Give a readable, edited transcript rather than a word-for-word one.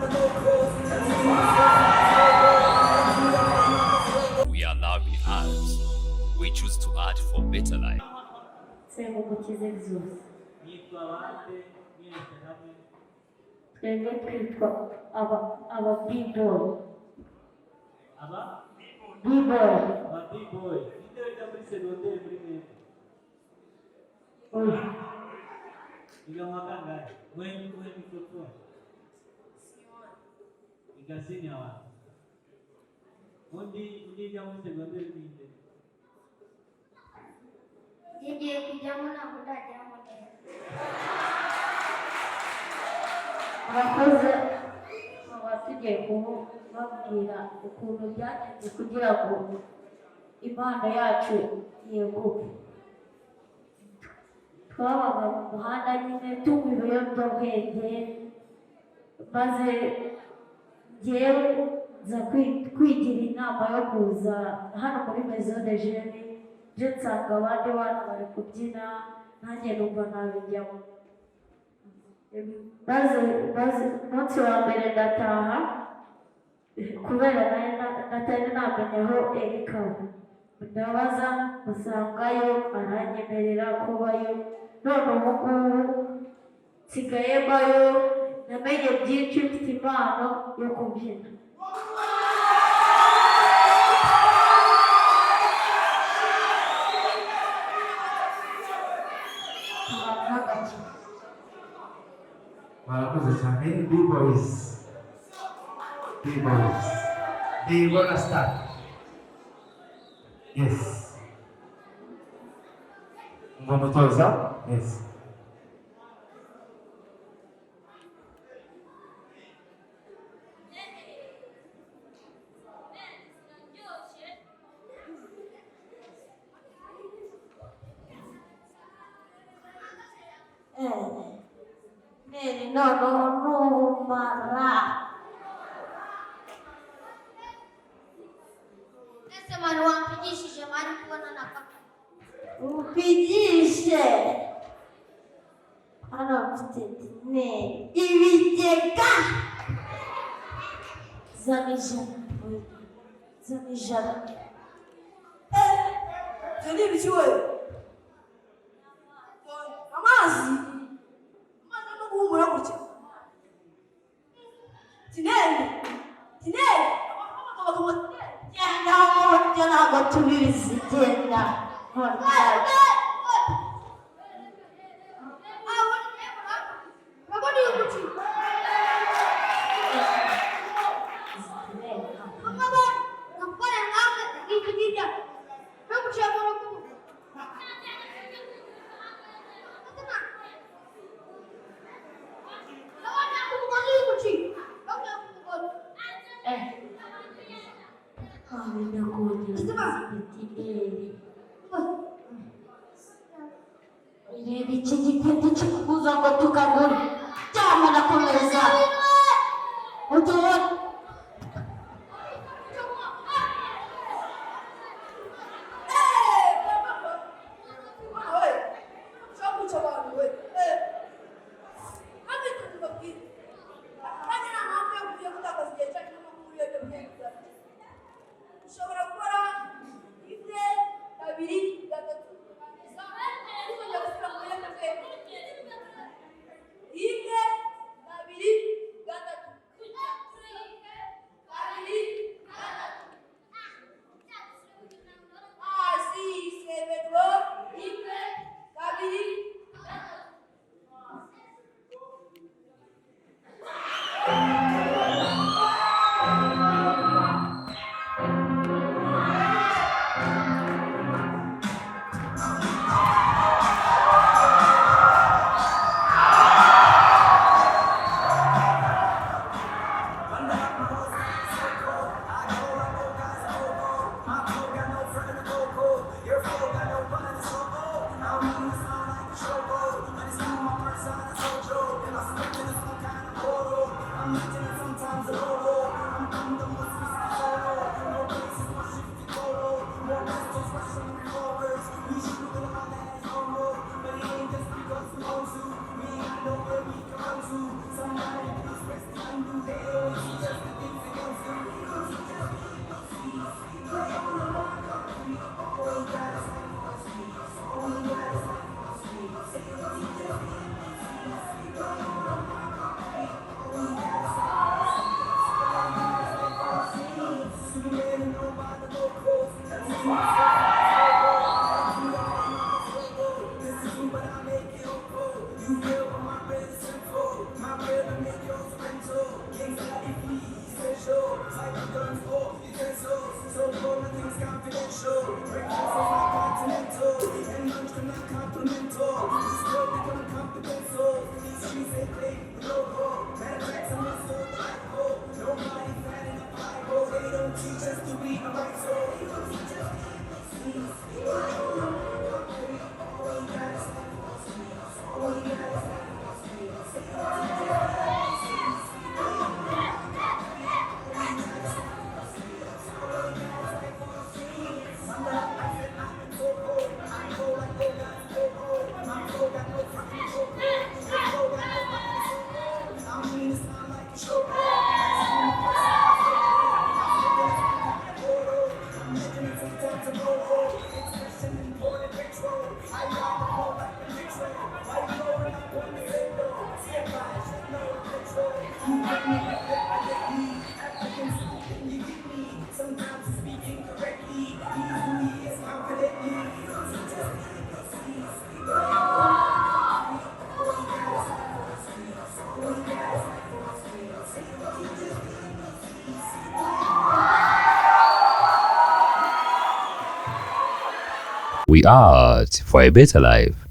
We are loving arts. We choose to art for better life. Twebwe twitwa aba b-boy. B-boy. Iga makanga, when microphone. Iga senior. Undi jamu segonderi ni. Jadi kujamu na muda jamu ni. Abakoze abatugiye kubabwira ukuntu byagenze kugira ngo impano yacu yeguke. Twabaga mu muhanda nyine tunywa ibiyobyabwenge, maze njyewe nza kwigira inama yo kuza hano muri maison de jeunes, nje nsanga abandi bana bari kubyina, nanjye numva ntabijyamo. Maze umunsi wa mbere ndataha kubera natari namenye aho Erika ndabaza musangayo, aranyemerera kubayo. None ubu ngubu nsigaye mbayo, namenye byinshi, mfite impano yo kubyina. Maravilhoso, chamei B-boys. They gonna start. Yes. Vamos todos lá? Yes. No, marah. Essa mano wampigishe jamani kuona na kaka. Upigishe. Ana mfite ne. Ibigega. Zamijana. Ziri bichiwe. Amazi. No guhumura gutya. Tinene. Genda ntabwo tubizi, genda. Reba iki giti kikubuza ngo tukagura cyangwa nakomeza utubona. we art for a better life.